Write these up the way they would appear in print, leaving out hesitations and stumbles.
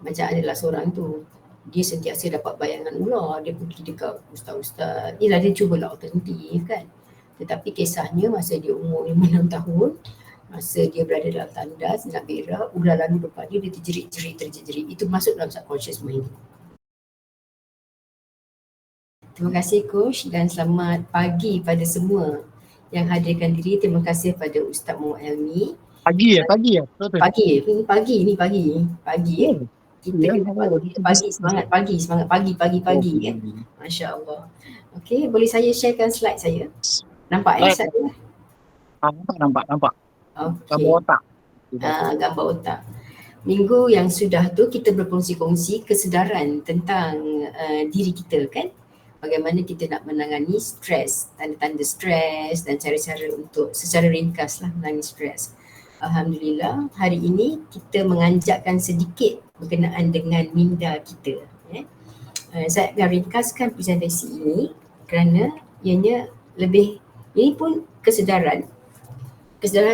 macam adalah seorang tu, dia sentiasa dapat bayangan ular, dia pergi dekat ustaz-ustaz, dia cubalah alternatif kan. Tetapi kisahnya masa dia umur 5-6 tahun, masa dia berada dalam tandas nak berak, ular lalu depan dia terjerit. Itu masuk dalam subconscious mind. Terima kasih Coach dan selamat pagi pada semua yang hadirkan diri. Terima kasih pada Ustaz Muhammad Elmi. Pagi ya? Pagi ya. Kita kena pagi, semangat pagi ya. Masya Allah. Okey, boleh saya sharekan slide saya? Nampak ya slide tu? Nampak. Okey. Gambar otak. Gambar otak. Minggu yang sudah tu kita berkongsi-kongsi kesedaran tentang diri kita kan. Bagaimana kita nak menangani stres, tanda-tanda stres dan cara-cara untuk secara ringkas lah menangani stres. Alhamdulillah hari ini kita menganjakkan sedikit berkenaan dengan minda kita. Saya akan ringkaskan presentasi ini kerana ianya lebih, ini pun kesedaran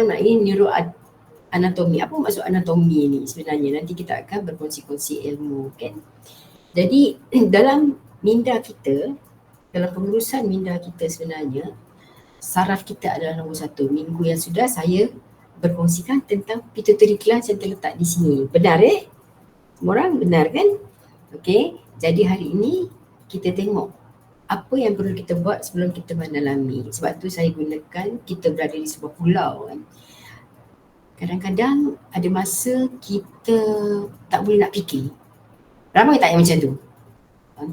maknanya neuroanatomi. Apa maksud anatomi ni sebenarnya? Nanti kita akan berkongsi-kongsi ilmu kan. Jadi dalam minda kita, dalam pengurusan minda kita sebenarnya, saraf kita adalah nombor satu. Minggu yang sudah saya berkongsikan tentang pituitary gland yang terletak di sini. Benar Semua orang benar kan? Okey, jadi hari ini kita tengok apa yang perlu kita buat sebelum kita mendalami. Sebab tu saya gunakan kita berada di sebuah pulau kan. Kadang-kadang ada masa kita tak boleh nak fikir. Ramai tak yang macam tu?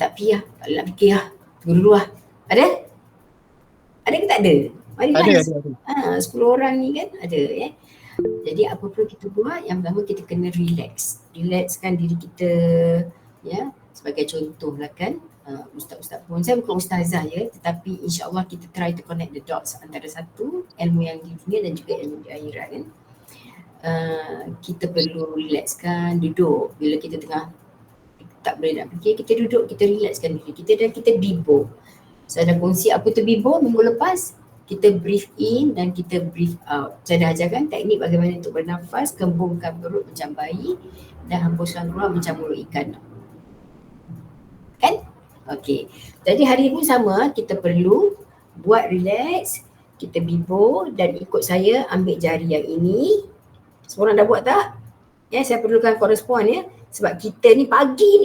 Tak boleh nak fikir lah. Tunggu dulu lah. Ada? Ada ke tak ada? Ada. 10 orang ni kan ada ya. Jadi apa perlu kita buat? Yang pertama kita kena relaxkan diri kita ya. Sebagai contoh lah kan, ustaz-ustaz pun, saya bukan ustazah ya, tetapi insya-Allah kita try to connect the dots antara satu ilmu yang di dunia dan juga ilmu di akhirat kan. Kita perlu relaxkan, duduk. Bila kita tengah tak boleh nak fikir, kita duduk, kita relaxkan diri kita dan kita bibur. Saya dah kongsi apa tu bibur minggu lepas. Kita breathe in dan kita breathe out. Saya dah ajarkan teknik bagaimana untuk bernafas, kembungkan perut macam bayi dan hembuskan keluar macam mulut ikan. Kan? Okey. Jadi hari ini sama, kita perlu buat relax, kita bibur dan ikut saya ambil jari yang ini. Semua orang dah buat tak? Ya, saya perlukan korespon ya. Sebab kita ni pagi.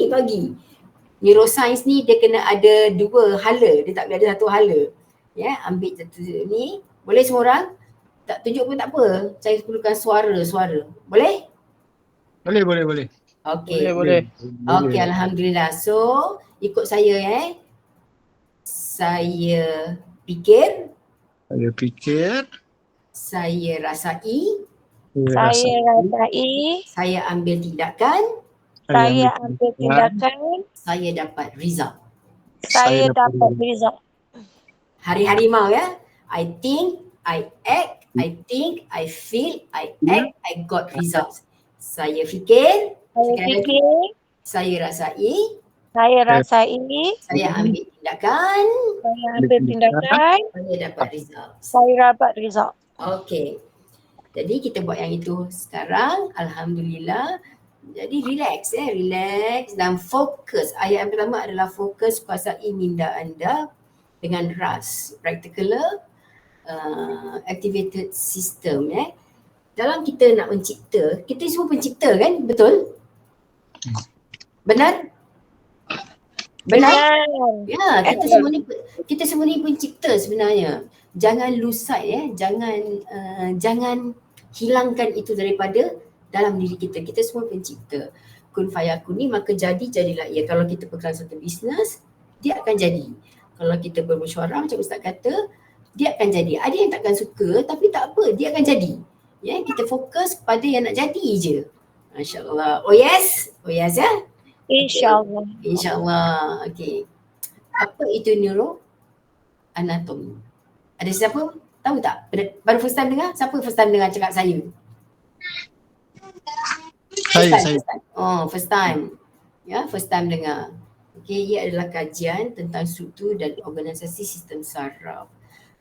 Neuroscience ni dia kena ada dua hala, dia tak boleh ada satu hala. Ya, ambil satu ni. Boleh semua orang? Tak tunjuk pun tak apa. Saya perlukan suara. Boleh? Boleh. Okey. Boleh. Okey, alhamdulillah. So, ikut saya Saya fikir. Saya rasai. Saya ambil tindakan. Saya dapat result. Hari harimau ya. I think, I act, I think, I feel, I act, I got results. Saya fikir, saya rasai, saya ambil tindakan, saya dapat result. Okey. Jadi kita buat yang itu sekarang, alhamdulillah. Jadi relax dan fokus. Ayat yang pertama adalah fokus kuasai minda anda dengan RAS, Reticular Activated System Dalam kita nak mencipta, kita semua pencipta kan? Betul? Benar? Ya, kita semua ni pencipta sebenarnya. Jangan lose sight jangan hilangkan itu daripada dalam diri kita. Kita semua pencipta. Kun fayakun ni maka jadilah ia. Kalau kita pegang satu bisnes, dia akan jadi. Kalau kita bermesyuarah macam Ustaz kata, dia akan jadi. Ada yang takkan suka tapi tak apa, dia akan jadi. Ya, kita fokus pada yang nak jadi je. Masya-Allah. Oh yes ya. InsyaAllah. Okey. Apa itu neuroanatomi? Ada siapa tahu tak? Baru first time dengar? Siapa first time dengar cakap saya? First time. Oh, first time. Ya, first time dengar. Okey, ia adalah kajian tentang struktur dan organisasi sistem saraf.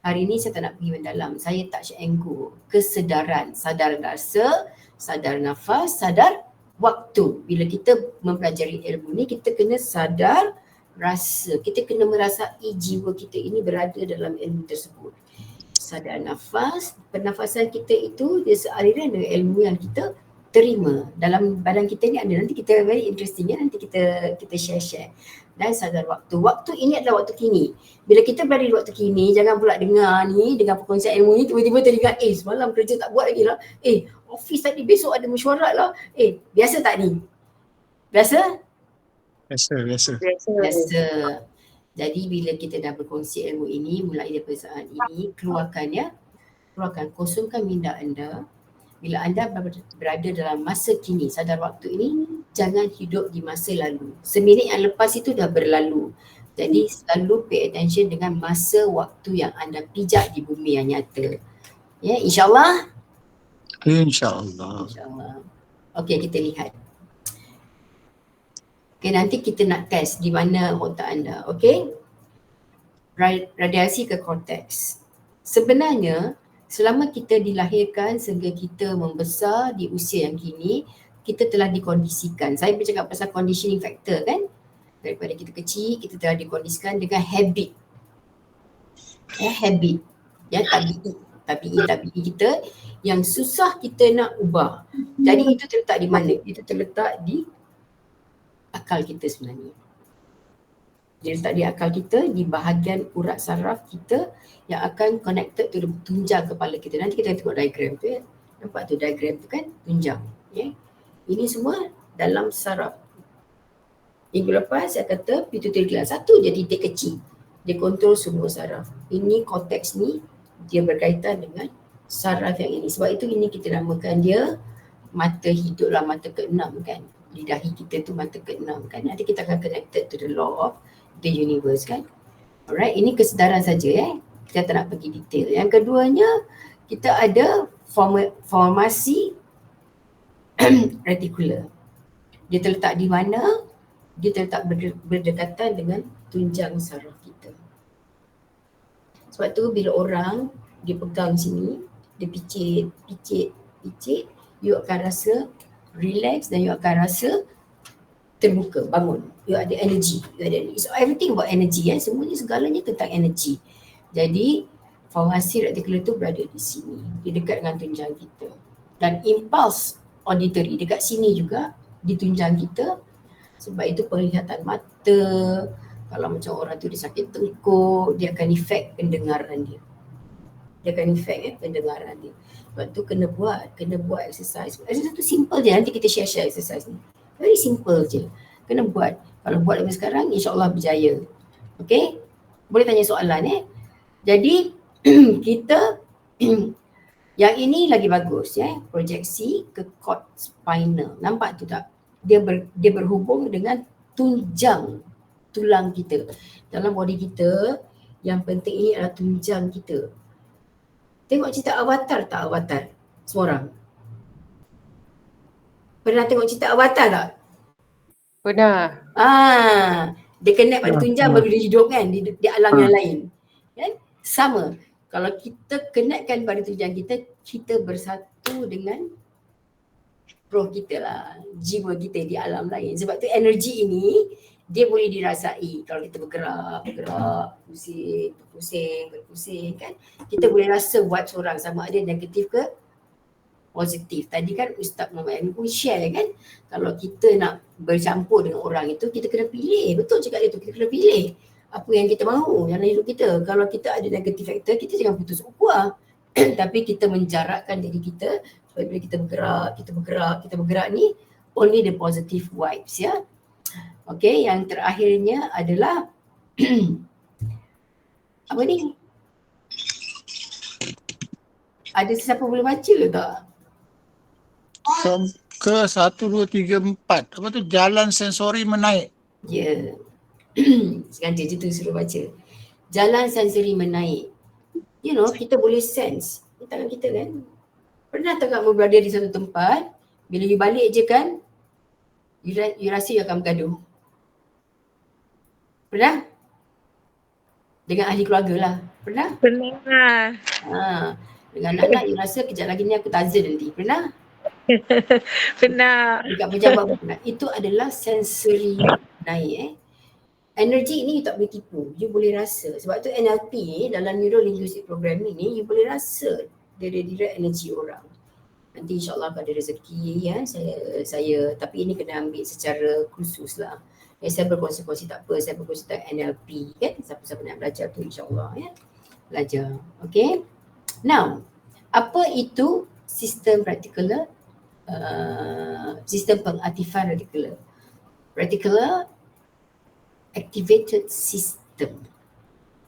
Hari ini saya tak nak pergi mendalam. Saya touch and go. Kesedaran, sadar rasa, sadar nafas, sadar waktu. Bila kita mempelajari ilmu ni, kita kena sadar rasa, kita kena merasai jiwa kita ini berada dalam ilmu tersebut. Sadar nafas, pernafasan kita itu dia sealiran dengan ilmu yang kita terima dalam badan kita ni. Ada nanti kita very interesting ya, nanti kita share. Dan sadar waktu. Waktu ini adalah waktu kini. Bila kita berada di waktu kini, jangan pula dengar ni, dengan perkongsian ilmu ni, tiba-tiba teringat, semalam kerja tak buat lagi lah. Office tadi besok ada mesyuarat lah. Biasa tak ni? Biasa? Biasa. Jadi bila kita dah berkongsi ilmu ini, mulai daripada saat ini, keluarkan, kosongkan minda anda. Bila anda berada dalam masa kini, sadar waktu ini, jangan hidup di masa lalu. Seminit yang lepas itu dah berlalu. Jadi selalu pay attention dengan masa waktu yang anda pijak di bumi yang nyata. Ya, insyaAllah. InsyaAllah. Okey, kita lihat. Okay, nanti kita nak test di mana otak anda. Okay. Radiasi ke korteks. Sebenarnya, selama kita dilahirkan sehingga kita membesar di usia yang kini, kita telah dikondisikan. Saya bercakap pasal conditioning factor kan. Daripada kita kecil, kita telah dikondisikan dengan habit. Habit. Tabi'i kita yang susah kita nak ubah. Jadi itu terletak di mana? Itu terletak di akal kita sebenarnya. Dia letak di akal kita, di bahagian urat saraf kita yang akan connected to the tunjang kepala kita. Nanti kita tengok diagram tu ya. Nampak tu diagram tu kan? Tunjang. Ya. Ini semua dalam saraf. Minggu lepas saya kata pituitary gland. Satu je titik kecil. Dia kontrol semua saraf. Ini korteks ni, dia berkaitan dengan saraf yang ini. Sebab itu ini kita namakan dia mata hidup lah, mata ke-6 kan. Lidahi kita tu mata ke-6 kan. Nanti kita akan connected to the law of the universe kan. Alright, ini kesedaran saja ya. Kita tak nak pergi detail. Yang keduanya, kita ada formasi reticular. Dia terletak di mana? Dia terletak berdekatan dengan tunjang saraf kita. Sebab tu bila orang dia pegang sini, dia picit, you akan rasa relax dan you akan rasa terbuka, bangun. You ada energy. So everything about energy ya. Semuanya segalanya tentang energy. Jadi formasi reticular tu berada di sini. Dia dekat dengan tunjang kita. Dan impulse auditory dekat sini juga di tunjang kita. Sebab itu penglihatan mata, kalau macam orang tu dia sakit tengkuk, dia akan efek pendengaran dia. Pendengaran dia. Sebab tu kena buat exercise. Exercise tu simple je, nanti kita share exercise ni. Very simple je. Kena buat. Kalau buat dari sekarang, insyaAllah berjaya. Okay? Boleh tanya soalan Jadi, kita yang ini lagi bagus projeksi ke cord spinal. Nampak tu tak? Dia berhubung dengan tunjang tulang kita. Dalam body kita, yang penting ini adalah tunjang kita. Tengok cerita Avatar tak Avatar? Semua orang. Pernah tengok cerita Avatar tak? Pernah. Dia connect pada tunjang baru dia hidup kan di alam yang lain. Kan? Sama. Kalau kita connectkan pada tunjang kita, kita bersatu dengan roh kita lah, jiwa kita di alam lain. Sebab tu energi ini dia boleh dirasai kalau kita bergerak, berpusing kan. Kita boleh rasa vibes orang sama ada negatif ke positif. Tadi kan Ustaz Muhammad Amin pun share kan, kalau kita nak bercampur dengan orang itu, kita kena pilih. Betul cakap dia tu, kita kena pilih apa yang kita mahu dalam hidup kita. Kalau kita ada negatif factor, kita jangan putus ukhuwah. Tapi kita menjarakkan diri kita supaya bila kita bergerak ni only the positive vibes ya. Okay, yang terakhirnya adalah apa ni? Ada siapa boleh baca tak? Ke 1, 2, 3, 4. Apa tu? Jalan sensori menaik. Ya. Sengaja je tu suruh baca. Jalan sensori menaik. You know, kita boleh sense di tangan kita kan. Pernah tak kamu berada di satu tempat, bila you balik je kan, you rasa you akan bergaduh. Pernah? Dengan ahli keluarga lah. Pernah? Pernah. Dengan anak you rasa kejap lagi ni aku tazzan nanti. Pernah? Benar. Dekat pejabat pun itu adalah sensory naik Energi ni you tak boleh tipu, you boleh rasa. Sebab tu NLP dalam Neuro Linguistic Programming ni you boleh rasa dari direct energi orang. Nanti insyaAllah kalau ada rezeki ya, saya tapi ini kena ambil secara khusus lah. Saya berkongsi-kongsi tak apa, saya berkongsi tentang NLP kan. Siapa-siapa nak belajar tu insyaAllah ya. Belajar. Okay. Now, apa itu sistem reticular? Sistem pengaktifan reticular. Reticular activated system.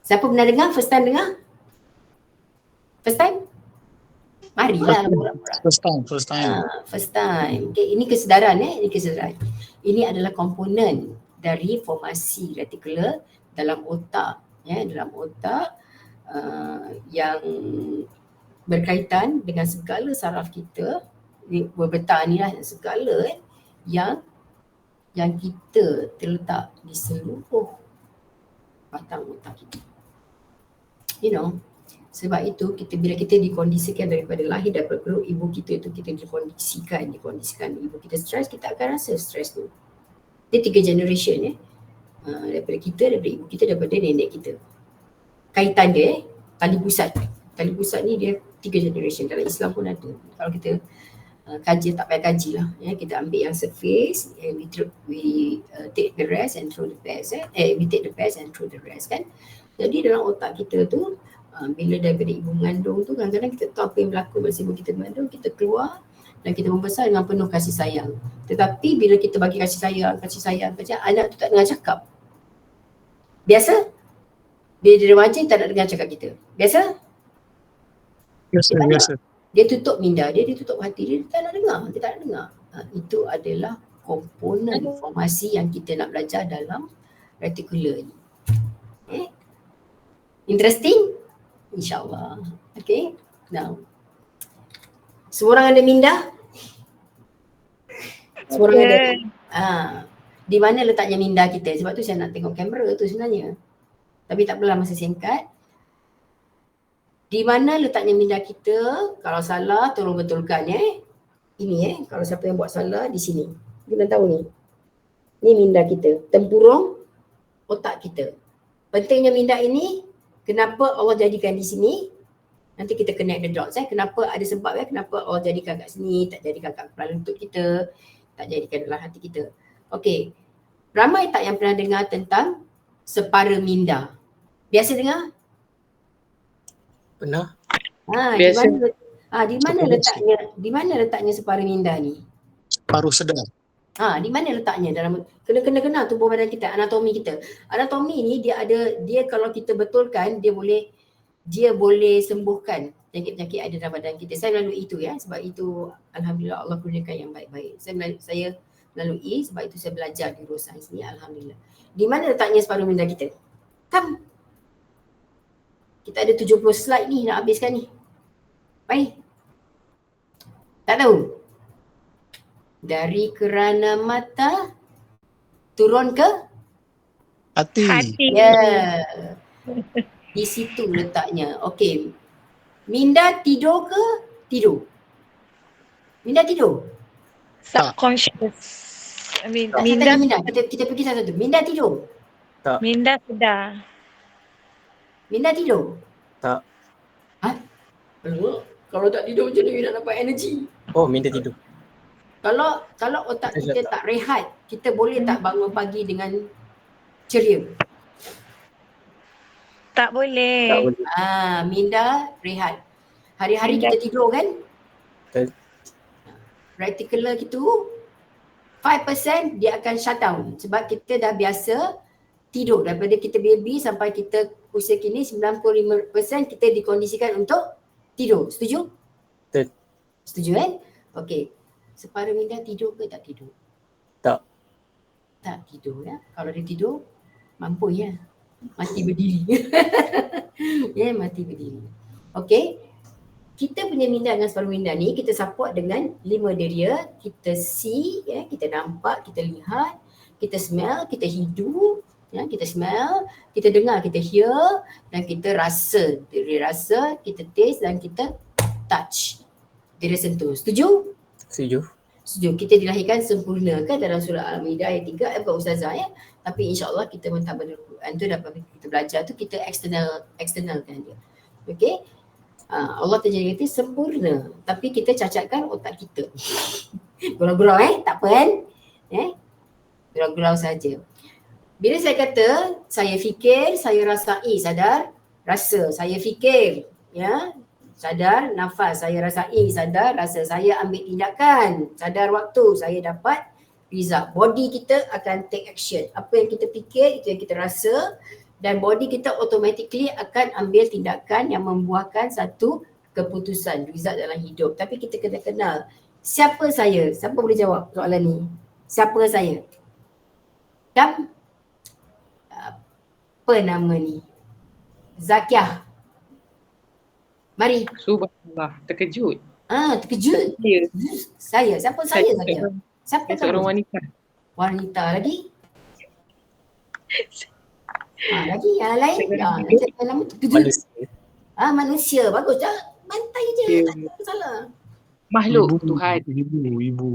Siapa pernah dengar? First time dengar? First time? Marilah murah-murah. First time. First time. Okay, ini kesedaran ini kesedaran. Ini adalah komponen dari formasi reticular dalam otak dalam otak yang berkaitan dengan segala saraf kita, berbetar ni lah segala yang kita terletak di seluruh batang otak kita. You know, sebab itu bila kita dikondisikan daripada lahir daripada perut ibu kita itu, kita dikondisikan ibu kita stres, kita akan rasa stres tu. Dia 3 generation daripada ibu kita, daripada nenek kita. Kaitan dia tali pusat ni dia 3 generation. Dalam Islam pun ada. Kalau kita kaji, tak payah kaji lah kita ambil yang surface and we take the rest and throw the best we take the best and throw the rest kan. Jadi dalam otak kita tu bila daripada ibu mengandung tu, kadang-kadang kita tahu apa yang berlaku masa ibu kita mengandung, kita keluar dan kita membesar dengan penuh kasih sayang. Tetapi bila kita bagi kasih sayang, anak tu tak dengar cakap. Biasa bila dia remaja tak nak dengar cakap kita. Biasa. Dia tutup minda dia tutup hati dia tak nak dengar. Itu adalah komponen informasi yang kita nak belajar dalam reticular ni. Interesting? InsyaAllah. Okay. Now, semua orang ada minda? Semua orang ada. Di mana letaknya minda kita? Sebab tu saya nak tengok kamera tu sebenarnya. Tapi tak apalah, masa singkat. Di mana letaknya minda kita? Kalau salah, tolong betulkan Ini kalau siapa yang buat salah, di sini. Kita tahu ni. Ni minda kita. Tempurung otak kita. Pentingnya minda ini, kenapa Allah jadikan di sini? Nanti kita connect the dots. Kenapa ada sebab kenapa Allah jadikan kat sini, tak jadikan kat kepala lutut kita, tak jadikan dalam hati kita. Okey. Ramai tak yang pernah dengar tentang separa minda? Biasa dengar? Pernah. Biasa. Di mana letaknya separa minda ni? Paruh sedar. Di mana letaknya dalam kena tubuh badan kita, anatomi kita. Anatomi ni dia kalau kita betulkan dia boleh sembuhkan penyakit-penyakit ada dalam badan kita. Saya melalui itu sebab itu alhamdulillah Allah kurniakan yang baik-baik. Saya melalui sebab itu saya belajar di neuroscience ni, alhamdulillah. Di mana letaknya separuh minda kita? Come. Kita ada 70 slide ni nak habiskan ni. Baik. Tak tahu. Dari kerana mata turun ke hati. Ya. Di situ letaknya. Okey. Minda tidur ke tidur? Minda tidur? Subconscious. Minda. Kita pergi satu-satu. Minda tidur? Tak. Minda sedar. Minda tidur? Tak. Kalau tak tidur macam mana nak dapat energi? Oh, minda tidur. Kalau otak kita tak rehat, kita boleh tak bangun pagi dengan ceria? Tak boleh. Minda rehat. Hari-hari kita tidur kan? Betul. Reticular itu 5% dia akan shut down sebab kita dah biasa tidur. Daripada kita baby sampai kita usia kini 95% kita dikondisikan untuk tidur. Setuju? Betul. Setuju kan? Okey. Separa minda tidur ke tak tidur? Tak. Tak tidur Kalau dia tidur, mampu mati berdiri. Mati berdiri. Okey. Kita punya minda dengan separuh minda ni kita support dengan 5 area. Kita see, kita nampak, kita lihat, kita smell, kita hidup, kita smell, kita dengar, kita hear dan kita rasa. Dia rasa, kita taste dan kita touch. Dia sentuh. Setuju? Setuju. Setuju. Kita dilahirkan sempurna kan dalam surah Al-Maidah ayat 3, bukan ustazah ya. Tapi insya-Allah kita mentadabur Al-Quran tu dapat kita belajar tu kita externalkan dia. Okey? Allah Ta'ala kata sempurna, tapi kita cacatkan otak kita. Gurau-gurau tak apa kan? Gurau-gurau saja. Bila saya kata saya fikir, saya rasai, sadar, rasa, saya fikir, ya. Sadar, nafas, saya rasai, sadar, rasa, saya ambil tindakan, sadar waktu, saya dapat result. Body kita akan take action. Apa yang kita fikir, itu yang kita rasa, dan body kita automatically akan ambil tindakan yang membuahkan satu keputusan, result dalam hidup. Tapi kita kena kenal siapa saya. Siapa boleh jawab soalan ni? Siapa saya? Dan apa nama ni? Zakiah. Mari. Subhanallah, terkejut. Terkejut. Ya. Saya. Siapa saya Zakiah? Siapa Saya seorang kamu? wanita. Wanita lagi? Lagi yang lain? Nama terkejut. Manusia. Manusia. Bagus je. Bantai je. Ya. Tak ada masalah. Makhluk Tuhan. Ibu.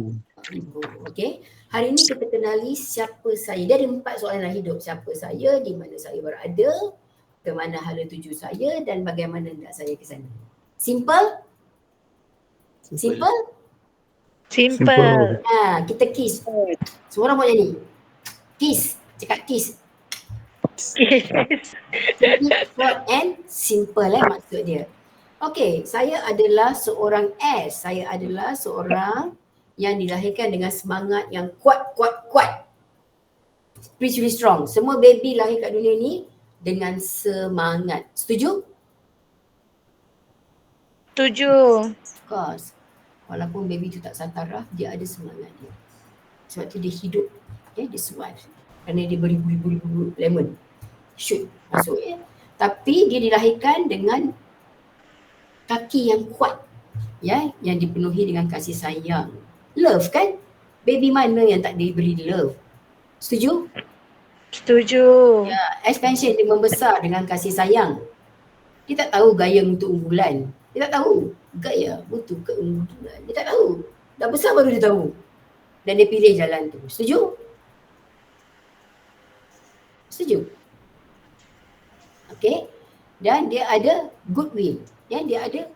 Okey. Hari ini kita kenali siapa saya. Dia ada 4 soalan dalam hidup. Siapa saya, di mana saya berada, ke mana hala tuju saya dan bagaimana hendak saya ke sana. Simple? Simple? Simple. Kita kiss. Semua orang buat macam ni. Kiss. Cakap kiss. Short and simple maksud dia. Okey, saya adalah seorang S. Saya adalah seorang yang dilahirkan dengan semangat yang kuat. Spiritually strong. Semua baby lahir kat dunia ni dengan semangat. Setuju? Setuju. Of course. Walaupun baby tu tak santaraf, dia ada semangat dia. Sebab tu dia hidup. Dia survive. Kerana dia beribu-ribu lemon. Shoot. Masuk ya. Tapi dia dilahirkan dengan kaki yang kuat. Ya, yang dipenuhi dengan kasih sayang. Love kan? Baby mana yang tak diberi love? Setuju? Setuju. Ya, expansion dia membesar dengan kasih sayang. Dia tak tahu gaya untuk unggulan. Dia tak tahu gaya untuk keunggulan. Dia tak tahu. Dah besar baru dia tahu. Dan dia pilih jalan tu. Setuju? Setuju? Okay. Dan dia ada goodwill. Ya, dia ada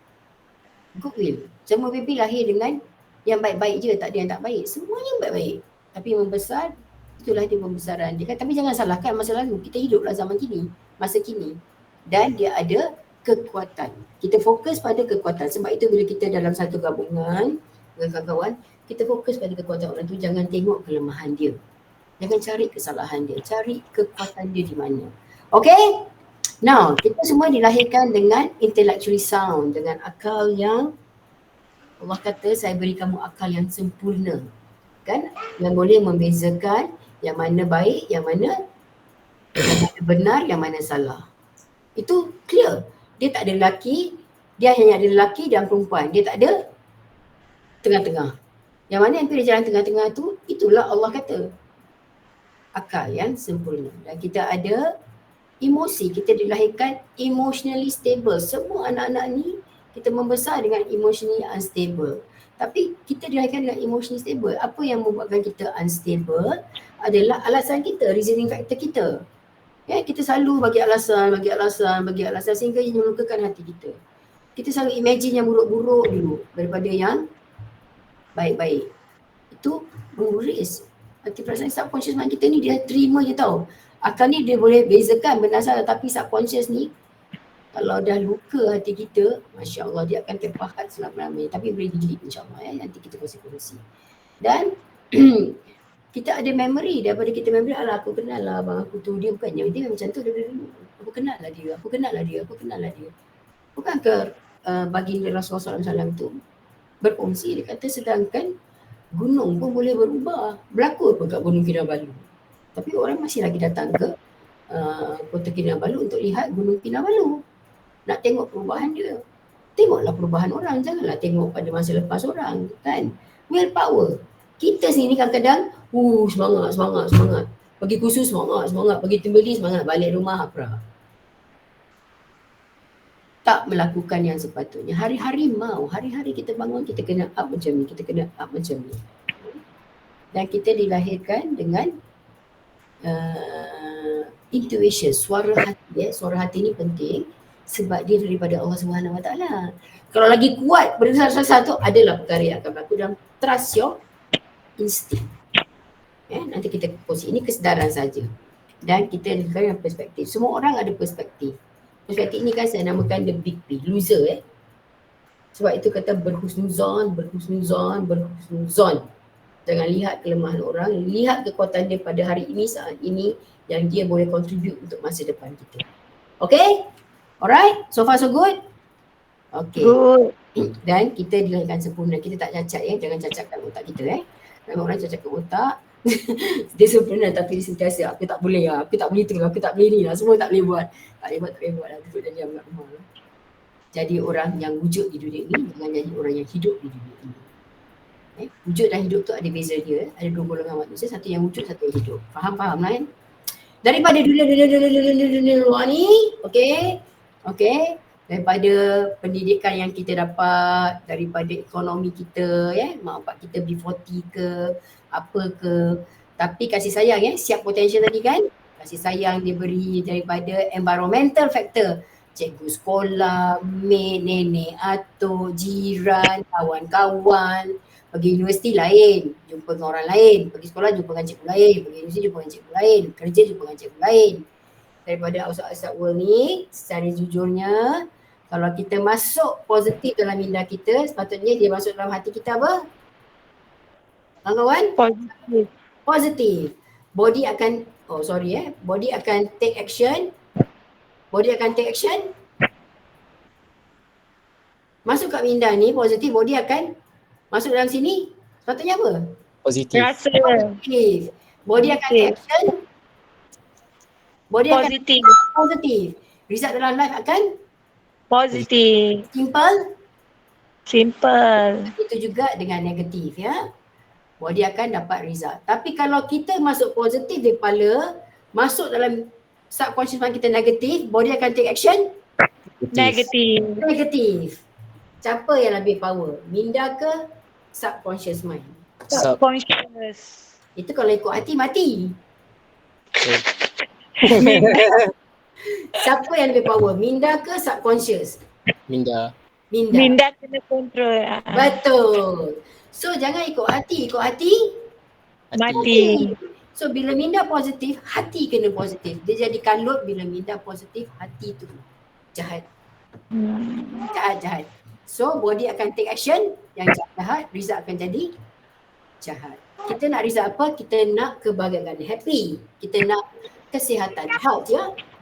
goodwill. Semua baby lahir dengan yang baik-baik je. Tak ada yang tak baik. Semuanya baik-baik. Tapi membesar, itulah dia pembesaran dia kan. Tapi jangan salahkan masa lalu. Kita hiduplah zaman kini. Masa kini. Dan dia ada kekuatan. Kita fokus pada kekuatan. Sebab itu bila kita dalam satu gabungan dengan kawan-kawan, kita fokus pada kekuatan orang tu. Jangan tengok kelemahan dia. Jangan cari kesalahan dia. Cari kekuatan dia di mana. Okay? Now, kita semua dilahirkan dengan intellectually sound. Dengan akal yang Allah kata, saya beri kamu akal yang sempurna. Kan? Yang boleh membezakan yang mana baik, yang mana benar, yang mana salah. Itu clear. Dia tak ada lelaki, dia hanya ada lelaki dan perempuan. Dia tak ada tengah-tengah. Yang mana yang pilih jalan tengah-tengah tu, itulah Allah kata. Akal yang sempurna. Dan kita ada emosi. Kita dilahirkan emotionally stable. Semua anak-anak ni, kita membesar dengan emotionally unstable. Tapi kita dilahirkan dengan emotionally stable. Apa yang membuatkan kita unstable adalah alasan kita, reasoning factor kita. Ya, kita selalu bagi alasan sehingga ia melukakan hati kita. Kita selalu imagine yang buruk-buruk dulu daripada yang baik-baik. Itu menguris hati perasaan subconscious mind kita ni, dia terima je tau. Akal ni dia boleh bezakan benar salah, tapi subconscious ni kalau dah luka hati kita, Masya Allah, dia akan terpahat selama-lamanya. Tapi boleh delete insyaAllah ya, nanti kita kongsi-kongsi. Dan kita ada memory, daripada kita memory, alah aku kenal lah abang aku tu, dia bukannya, dia macam tu dulu. Aku kenal lah dia. Bukankah baginda Rasulullah SAW tu berkongsi, dia kata sedangkan gunung pun boleh berubah. Berlaku pun kat Gunung Kinabalu. Tapi orang masih lagi datang ke Kota Kinabalu untuk lihat Gunung Kinabalu. Nak tengok perubahan dia. Tengoklah perubahan orang, janganlah tengok pada masa lepas orang kan. Willpower. Kita sini kadang-kadang semangat. Pergi kursus semangat. Pergi Timberley semangat. Balik rumah hapra. tak melakukan yang sepatutnya. Hari-hari kita bangun, kita kena up macam ni, kita kena up macam ni. Dan kita dilahirkan dengan intuition, suara hati. Suara hati ni penting sebab dia daripada Allah Subhanahu Wa Taala. Kalau lagi kuat berdasar satu, adalah perkara yang akan berlaku dalam trust your instinct. Nanti kita kongsi, ini kesedaran saja. Dan kita lihat perspektif. Semua orang ada perspektif. Perspektif ni kan saya namakan the big P, loser. Sebab itu kata berhusnuzon. Jangan lihat kelemahan orang, lihat kekuatan dia pada hari ini, saat ini, yang dia boleh contribute untuk masa depan kita. Okay? Alright? So far so good? Okay. Good. Dan kita dilahirkan sempurna. Kita tak cacat Jangan cacatkan otak kita Ramai orang cacatkan otak. Dia sempurna tapi dia sentiasa aku tak boleh aku tak boleh tu aku tak boleh ni lah. Semua tak boleh buat. Tak boleh buat lah. Duduk dan diam kat rumah lah. Jadi orang yang wujud di dunia ni, jangan jadi orang yang hidup di dunia ini. Wujud dan hidup tu ada beza dia. Ada dua golongan manusia, satu yang wujud, satu yang hidup. Faham lah kan? Daripada dunia luar ni, okay, daripada pendidikan yang kita dapat, daripada ekonomi kita, mak bapak kita B40 ke, apa ke. Tapi kasih sayang, siap potential tadi kan? Kasih sayang diberi daripada environmental factor. Cikgu sekolah, mak, nenek, atuk, jiran, kawan-kawan. Pergi universiti lain, jumpa dengan orang lain. Pergi sekolah jumpa dengan cikgu lain. Pergi universiti jumpa dengan cikgu lain. Kerja jumpa dengan cikgu lain. Daripada outside world ni, secara jujurnya, kalau kita masuk positif dalam minda kita, sepatutnya dia masuk dalam hati kita apa? Kawan-kawan? Positif. Body akan, body akan take action. Masuk kat minda ni, positif, body akan masuk dalam sini. Sepatutnya apa? Positif. Rasa. Positif. Body akan take action. Body akan positif. Result dalam life akan Positif. Simple. Itu juga dengan negatif Body akan dapat result. Tapi kalau kita masuk positif di kepala, masuk dalam subconscious mind kita negatif, body akan take action negatif. Siapa yang lebih power? Minda ke subconscious mind? Subconscious. Itu kalau ikut hati mati. Siapa yang lebih power? Minda ke subconscious? Minda. Minda kena kontrol. Betul. So jangan ikut hati. Mati. So bila minda positif, hati kena positif. Dia jadi kalut bila minda positif, hati tu jahat. Jahat. So body akan take action yang jahat, result akan jadi jahat. Kita nak result apa? Kita nak kebahagiaan, happy. Kita nak kesihatan, health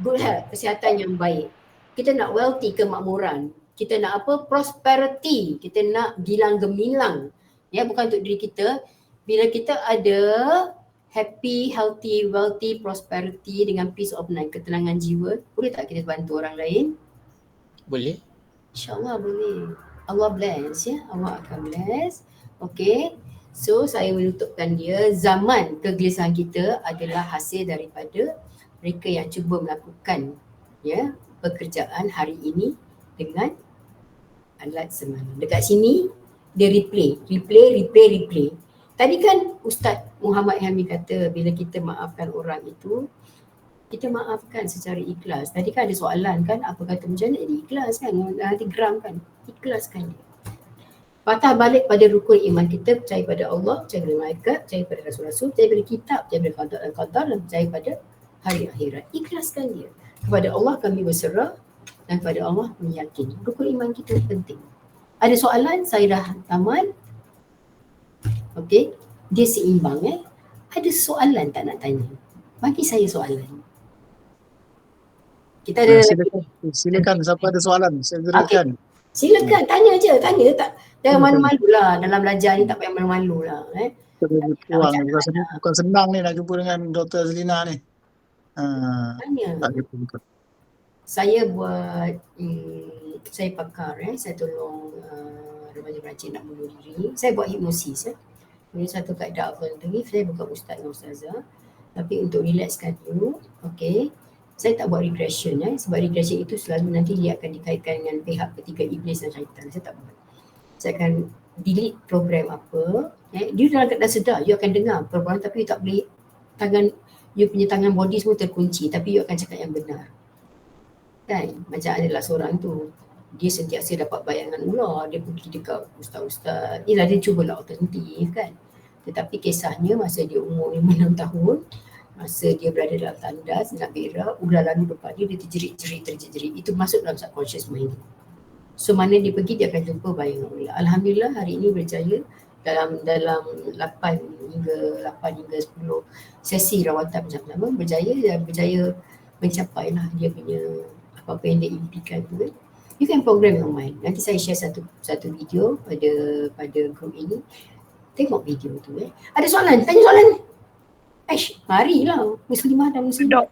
good health, kesihatan yang baik. Kita nak wealthy, kemakmuran. Kita nak apa? Prosperity. Kita nak gilang gemilang. Bukan untuk diri kita. Bila kita ada happy, healthy, wealthy, prosperity dengan peace of mind, ketenangan jiwa, boleh tak kita bantu orang lain? Boleh. InsyaAllah boleh. Allah bless Allah akan bless. Okay. So saya menutupkan dia, zaman kegelisahan kita adalah hasil daripada mereka yang cuba melakukan pekerjaan hari ini dengan alat semata. Dekat sini dia replay. Tadi kan Ustaz Muhammad Ilhami kata bila kita maafkan orang itu, kita maafkan secara ikhlas. Tadi kan ada soalan kan, apa kata macam mana jadi ikhlas kan? Nanti geram kan? Ikhlaskan dia. Patah balik pada rukun iman kita, percaya pada Allah, percaya pada malaikat, percaya pada rasul-rasul, percaya pada kitab, percaya pada qadar dan qadar, dan percaya pada hari akhirat. Ikhlaskan dia. Kepada Allah kami berserah dan kepada Allah meyakini. Rukun iman kita penting. Ada soalan, saya dah tamat. Okey, dia seimbang Ada soalan tak nak tanya? Bagi saya soalan. Kita ada Silakan siapa ada soalan, saya berikan. Silakan tanya je, tanya tak. Jangan malu-malu lah dalam belajar ni, tak payah malu-malu lah Bukan senang ni nak jumpa dengan Dr. Azlina ni. Tanya. Saya buat saya pakar saya tolong remaja-remaja nak bunuh diri. Saya buat hipnosis Ini satu kaedah alternatif. Saya bukan ustaz dan ustazah, tapi untuk relaxkan dulu. Okey. Saya tak buat regression sebab regression itu selalu nanti dia akan dikaitkan dengan pihak ketiga iblis dan syaitan. Saya tak buat. Saya akan delete program apa, dia dalam keadaan sedar, you akan dengar program tapi you tak boleh, you punya tangan body semua terkunci tapi you akan cakap yang benar. Kan? Macam adalah seorang tu, dia sentiasa dapat bayangan ular, dia pergi dekat ustaz-ustaz, dia cubalah alternatif kan. Tetapi kisahnya masa dia umur 5-6 tahun, masa dia berada dalam tandas nak berak, ular lalu depan dia terjerit. Itu masuk dalam subconscious mind. So mana dia pergi, dia akan jumpa bayangan ular. Alhamdulillah hari ini berjaya dalam 8 hingga 10 sesi rawatan bersama-sama, berjaya mencapai lah dia punya apa yang dia impikan tu kan. You can program your mind. Nanti saya share satu video pada grup ini. Tengok video tu Ada soalan? Tanya soalan. Marilah Muslimah dan Muslimah.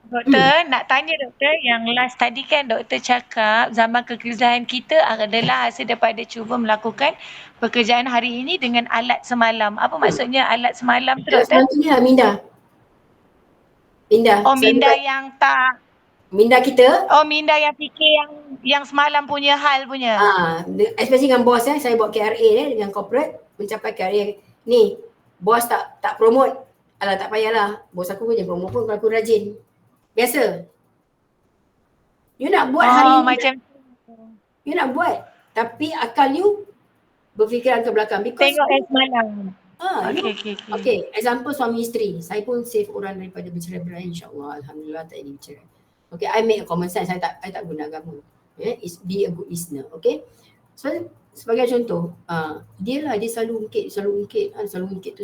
Doktor, nak tanya doktor, yang last tadi kan doktor cakap zaman kegelisahan kita adalah hasil daripada cuba melakukan pekerjaan hari ini dengan alat semalam. Apa maksudnya alat semalam tu doktor? Alat semalam ni Minda. Oh, Minda yang tak. Minda kita. Oh, Minda yang fikir yang semalam punya hal punya. Especially dengan bos saya buat KRA dengan corporate, mencapai KRA. Ni, bos tak promote. Alah tak payahlah. Bos aku pun je promote pun kalau aku rajin. Biasa. You nak buat hari ni. Macam you nak buat. Tapi akal you berfikiran ke belakang. Because tengok yang semalam. Okay. Example suami isteri. Saya pun save orang daripada bercerai-berai, insyaAllah. Alhamdulillah tak ada bercerai. Okay, I make a common sense. Saya tak guna agama. Be a good listener. Okay. So, sebagai contoh, dia selalu ungkit tu.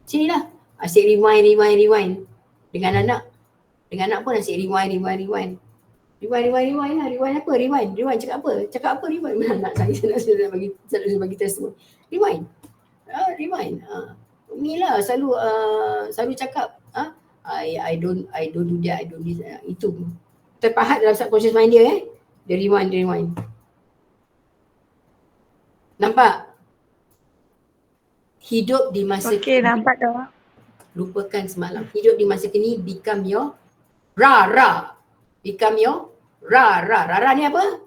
Sinilah. Asyik rewind. Dengan anak pun asyik rewind. Rewind lah. Rewind apa? Rewind cakap apa? Rewind. Anak saya nak bagi test semua. Rewind. Inilah selalu cakap. I don't do that, I don't this. Itu terpahat dalam subconscious mind dia Dia rewind. Nampak? Hidup di masa nampak dah. Lupakan semalam. Hidup di masa kini become your ra. Become your ra. Ra ni apa?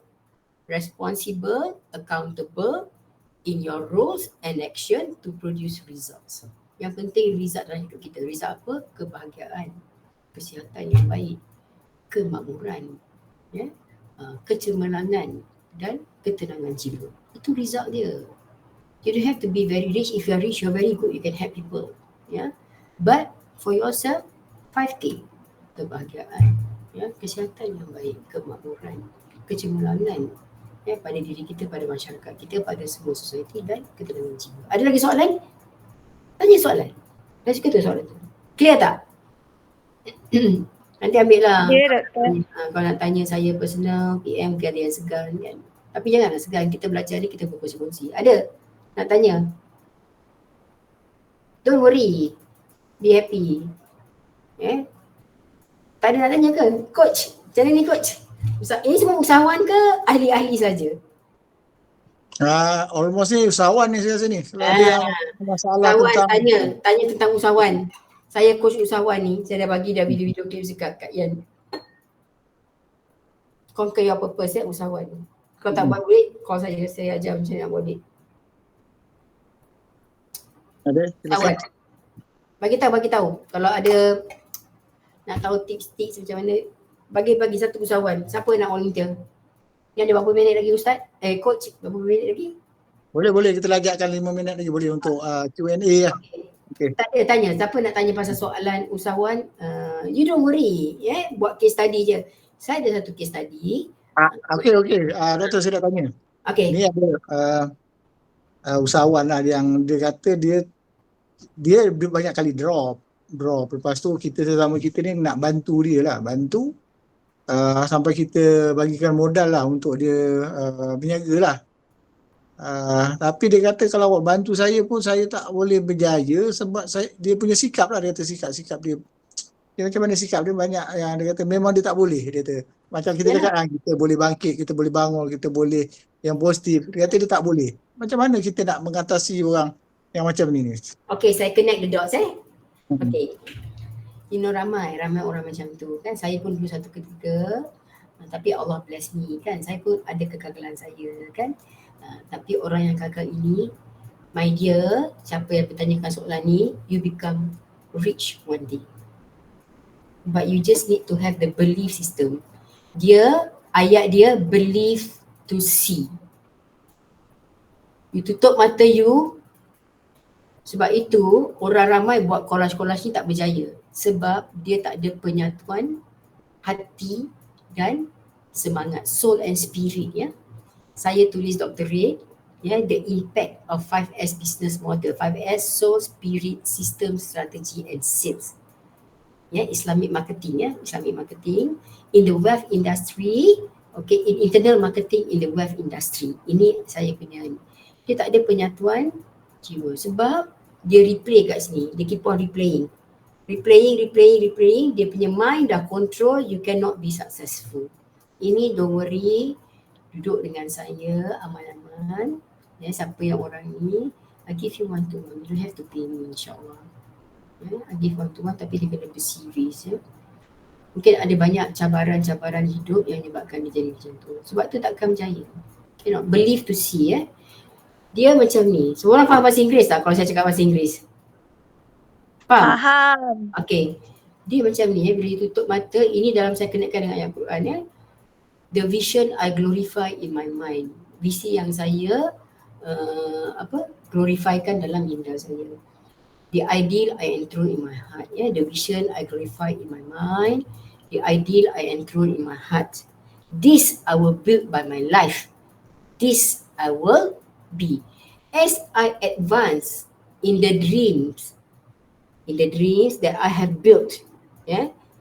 Responsible, accountable in your roles and action to produce results. Yang penting result dalam hidup kita. Result apa? Kebahagiaan, kesihatan yang baik, kemakmuran, kecemerlangan dan ketenangan jiwa. Itu result dia. You don't have to be very rich. If you are rich, you are very good. You can help people. But for yourself, 5K. Kebahagiaan, kesihatan yang baik, kemakmuran, kecemerlangan pada diri kita, pada masyarakat kita, pada semua society dan ketenangan jiwa. Ada lagi soalan? Tanya soalan. Dah suka tu soalan tu. Clear tak? Nanti ambil lah. Kalau nak tanya saya personal, PM ke ada yang segan kan. Tapi janganlah segan, kita belajar ni kita berkongsi-kongsi. Ada? Nak tanya? Don't worry. Be happy. Tak ada nak tanya ke? Coach, macam mana ni coach? Ini semua usahawan ke ahli-ahli saja? Almost ni usahawan ni saya rasa ni. Ada masalah usahawan tanya tentang usahawan. Saya coach usahawan ni, saya dah bagi video-video tips dekat Kak Yan. Conquer your purpose usahawan. Kalau tak buat duit, call saya ajar macam mana nak buat duit. Ada? Usahawan. Bagi tahu. Kalau ada nak tahu tips-tips macam mana, bagi satu usahawan. Siapa nak volunteer? Ni ada berapa minit lagi Ustaz? Coach, berapa minit lagi? Boleh. Kita lagakkan 5 minit lagi boleh untuk Q&A lah. Okay. Tak ada tanya. Siapa nak tanya pasal soalan usahawan, you don't worry. Buat case study je. Saya ada satu case study. Okay. Doktor saya nak tanya. Okay. Ni ada usahawan lah yang dia kata dia banyak kali drop. Lepas tu sesama kita ni nak bantu dia lah. Bantu sampai kita bagikan modal lah untuk dia berniaga lah. Tapi dia kata kalau bantu saya pun saya tak boleh berjaya sebab dia punya sikap lah. Dia kata sikap dia macam mana sikap dia, banyak yang dia kata memang dia tak boleh. Dia kata macam kita cakap kita boleh bangkit, kita boleh bangun, kita boleh yang positif. Dia kata dia tak boleh. Macam mana kita nak mengatasi orang yang macam ni? Okay, saya connect the dots Okay. ramai orang macam tu kan. Saya pun dulu satu ketika, tapi Allah bless me kan. Saya pun ada kegagalan saya kan. Tapi orang yang gagal ini, my dear, siapa yang bertanyakan soalan ni, you become rich one day. But you just need to have the belief system. Ayat dia believe to see. You tutup mata you. Sebab itu orang ramai buat kolaj-kolaj ni tak berjaya. Sebab dia tak ada penyatuan hati dan semangat, soul and spirit ya. Saya tulis Dr. Ray, the impact of 5S business model. 5S, soul, spirit, system, strategy and sales. Islamic marketing Islamic marketing in the wealth industry, in internal marketing in the wealth industry. Ini saya punya ni. Dia tak ada penyatuan jiwa sebab dia replay kat sini, dia keep on replaying, dia punya mind dah control, you cannot be successful. Ini don't worry, duduk dengan saya aman-aman. Siapa yang orang ni, I give you one-to-one, you don't have to pay me insyaAllah. I give one-to-one tapi dia kena berserius ya. Mungkin ada banyak cabaran-cabaran hidup yang menyebabkan dia jadi macam tu. Sebab tu takkan berjaya. Believe to see Dia macam ni. Semua orang faham bahasa Inggeris tak kalau saya cakap bahasa Inggeris? Faham? Okay. Dia macam ni bila dia tutup mata, ini dalam saya kenakan dengan ayat Quran The vision I glorify in my mind. Visi yang saya glorifykan dalam minda saya. The ideal I enthroned in my heart. The vision I glorify in my mind. The ideal I enthroned in my heart. This I will build by my life. This I will be. As I advance in the dreams that I have built,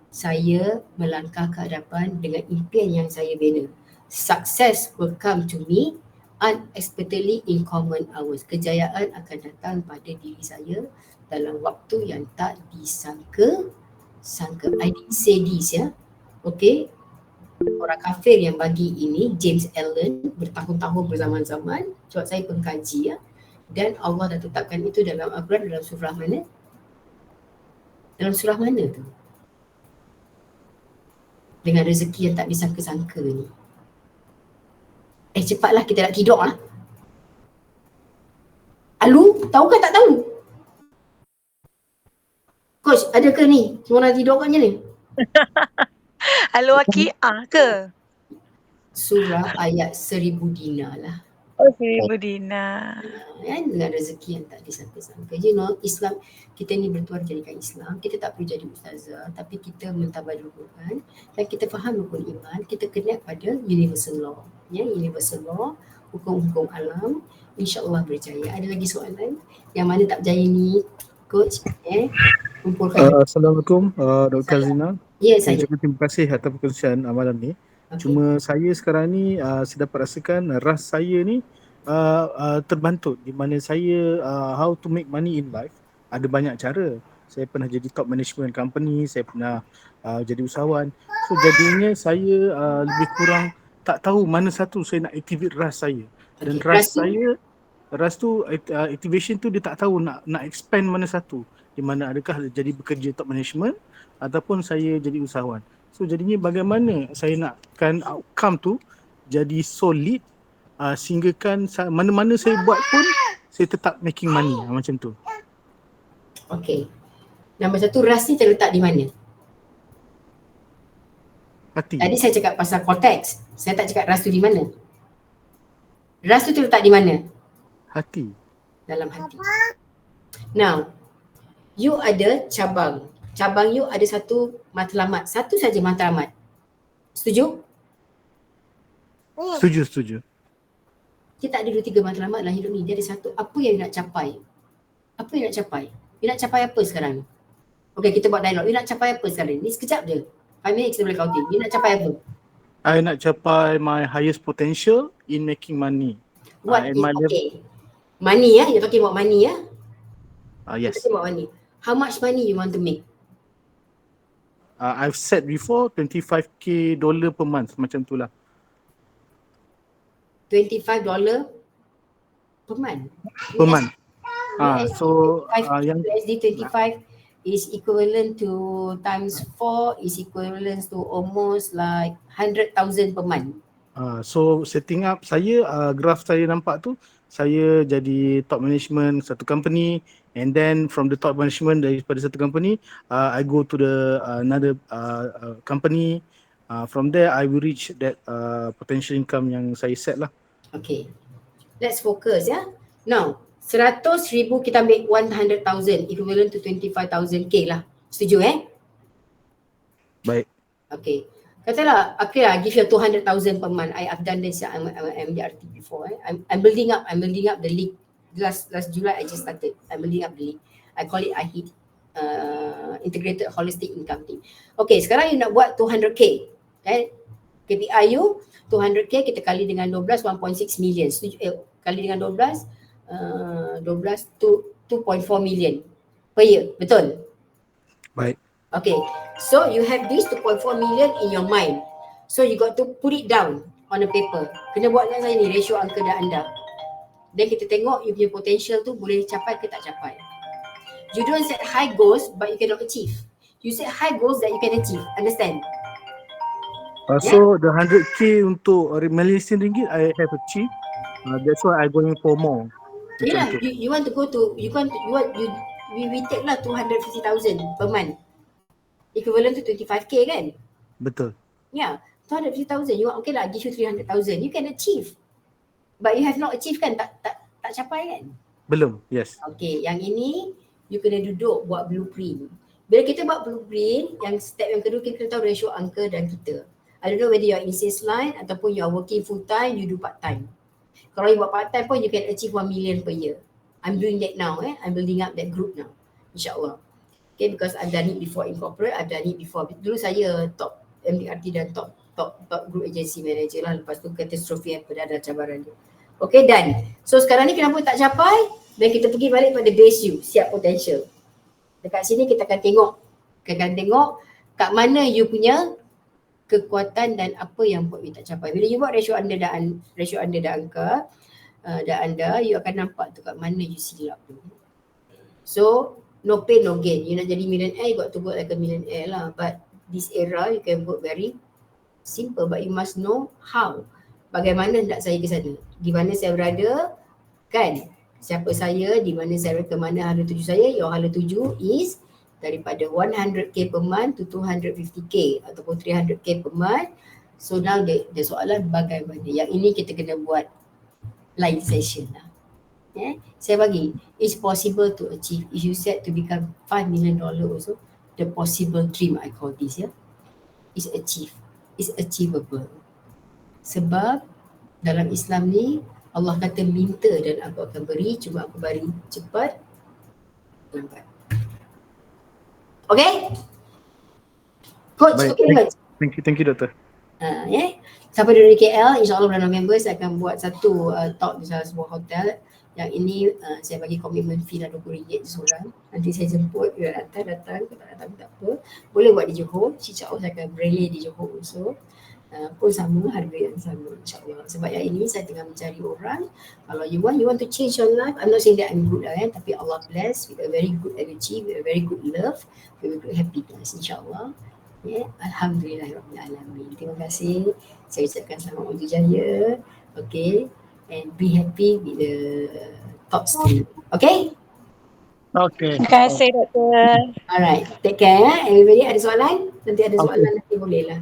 saya melangkah ke hadapan dengan impian yang saya bina. Success will come to me unexpectedly in common hours. Kejayaan akan datang pada diri saya dalam waktu yang tak disangka. I didn't say this Okay. Orang kafir yang bagi ini, James Allen, bertahun-tahun berzaman-zaman, sebab saya pengkaji dan Allah dah tetapkan itu dalam Al-Quran, dalam surah mana? Dalam surah mana tu? Dengan rezeki yang tak disangka-sangka ni. Cepatlah kita nak tidur lah. Alu, tahu ke tak tahu? Coach, ada ke ni? Semua nak tidur katnya ni? Al-Waqi'ah ke? Surah ayat 1000 dinar lah. Oh, 1000 dinar. Dengan rezeki yang tak disangka-sangka. Islam, kita ni bertuan jadikan Islam. Kita tak perlu jadi ustazah, tapi kita mentabadul Quran dan kita faham rukun iman. Kita connect pada universal law. Universal law, hukum-hukum alam. InsyaAllah berjaya. Ada lagi soalan? Yang mana tak berjaya ni, Coach? Kumpulkan. Assalamualaikum Dr. Zina. Ya, saya. Terima kasih atas perkongsian malam ni. Cuma saya sekarang ni saya dapat rasakan ras saya ni terbantut di mana saya how to make money in life. Ada banyak cara. Saya pernah jadi top management company, saya pernah jadi usahawan. So jadinya saya lebih kurang tak tahu mana satu saya nak activate ras saya. Dan ras tu activation tu dia tak tahu nak expand mana satu. Di mana adakah jadi bekerja top management ataupun saya jadi usahawan. So jadinya bagaimana saya nakkan outcome tu jadi solid sehinggakan mana-mana saya buat pun saya tetap making money macam tu. Okay. Nombor satu, ras ni terletak di mana? Hati. Tadi saya cakap pasal cortex. Saya tak cakap ras tu di mana. Ras tu terletak di mana? Hati. Dalam hati. Now, you ada cabang. Cabang you ada satu matlamat. Satu saja matlamat. Setuju? Setuju. Kita tak ada 2-3 matlamat dalam hidup ni. Dia ada satu. Apa yang you nak capai? Apa yang nak capai? You nak capai apa sekarang? Okay, kita buat dialog. You nak capai apa sekarang? Ni sekejap je. 5 minit kita boleh counting. You nak capai apa? I nak capai my highest potential in making money. What is, okay. Money you're talking about money Yes. You're talking about money. How much money you want to make? I've said before $25k per month macam tu lah. $25 per month. Per month. So yang USD 25 is equivalent to times 4 is equivalent to almost like 100,000 per month. So setting up saya, graph saya nampak tu, saya jadi top management satu company, and then from the top management daripada satu company, I go to the another company. From there I will reach that potential income yang saya set lah. Okay, let's focus ya. Now 100,000 kita ambil 100,000 equivalent to 25,000 K lah. Setuju Baik. Okay. Katalah, okay lah, give you 200,000 per month. I've done this, I'm MDRT before. I'm building up the league. Last July I just started. I'm building up the league. I call it IHIT, Integrated Holistic Income Team. Okay, sekarang you nak buat 200K. KPI you 200K kita kali dengan 12, 1.6 million. Kali dengan 12 2.4 million per year. Betul? Baik. Okay, so you have this 2.4 million in your mind. So you got to put it down on a paper. Kena buat dengan saya ni ratio angka dan anda. Then kita tengok you punya potential tu boleh capai ke tak capai. You don't set high goals but you cannot achieve. You set high goals that you can achieve. Understand? So the 100K untuk Malaysian ringgit I have achieved. That's why I going for more. Yeah, you want to go to we take lah 250,000 per month. Equivalent to 25K kan? Betul. Yeah, 250,000. You okay lah, give you 300,000. You can achieve. But you have not achieved kan? Tak capai kan? Belum, yes. Okay, yang ini you kena duduk buat blueprint. Bila kita buat blueprint, yang step yang kedua kita tahu ratio angka dan kita. I don't know whether you are in sales line ataupun you are working full time, you do part time. Kalau you buat part time pun you can achieve 1 million per year. I'm doing that now. I'm building up that group now. InsyaAllah. Okay, because I've done it before in corporate, I've done it before. Dulu saya top MDRT dan top group agency manager lah. Lepas tu katastrofi apa dah cabaran dia. Okay, done. So sekarang ni kenapa tak capai? Dan kita pergi balik pada base you, siap potential. Dekat sini kita akan tengok kat mana you punya kekuatan dan apa yang buat you tak capai. Bila you buat ratio anda dan angka dan anda, you akan nampak tu kat mana you silap tu. So no pain no gain. You nak jadi millionaire, you got to work like a millionaire lah. But this era you can work very simple, but you must know how. Bagaimana nak saya ke sana? Di mana saya berada? Kan? Siapa saya? Di mana saya berada? Ke mana hala tuju saya? Your hala tuju is daripada 100K per month to 250K ataupun 300K per month. So now the soalan bagaimana? Yang ini kita kena buat live session lah. Saya bagi, it's possible to achieve. If you set to become $5 million also, the possible dream I call this is achievable. Sebab dalam Islam ni Allah kata minta dan aku akan beri, cuma aku beri cepat lambat. Okay? Coach, baik. okay coach? Thank you Doktor. Siapa dari KL, insyaAllah bulan November saya akan buat satu talk di salah sebuah hotel. Yang ini saya bagi komitmen fee lah RM20 seorang. Nanti saya jemput, dia datang, tak datang tak apa. Boleh buat di Johor, insyaAllah saya akan relay di Johor also. Pun sama, harga yang sama insyaAllah. Sebab yang ini saya tengah mencari orang. Kalau you want to change your life, I'm not saying that I'm good lah tapi Allah bless with a very good energy, with a very good love, with a good happiness insyaAllah. Alhamdulillahirrahmanirrahim. Terima kasih. Saya ucapkan selamat untuk jaya. Okay. And be happy with the top stream. Okay? Okay. Terima kasih Doktor. Alright. Take care. Everybody ada soalan? Nanti ada soalan nanti boleh lah.